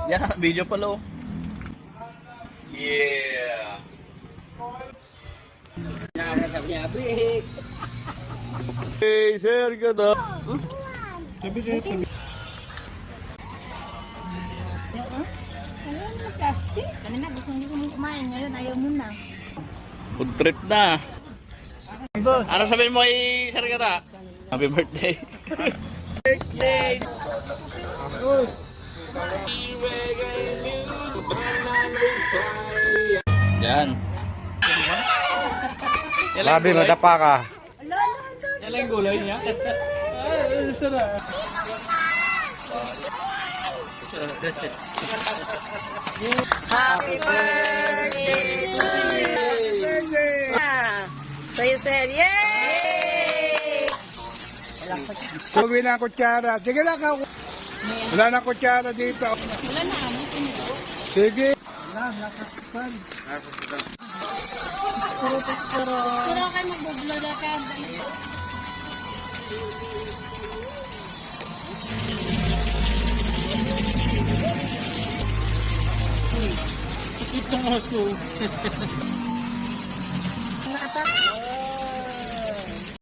Yeah, video pala oh. Yeah. Hey, share ka daw. Plastic? Kanina gusto mo kumain, ngayon ayaw mo na. Food trip na. Ano sabihin mo kay Sir Gata? Happy birthday. Birthday. Yan. Sabi, madapa ka. Yan lang gulay niya. Ay, sarap. Happy birthday to you! Sa'yo, sir. Yay! Tuwi na ang kutsara. Sige lang ako. Wala na kutsara dito. Wala na, ano? Sige. Pero kayo magbubloda ka. Ito nga so.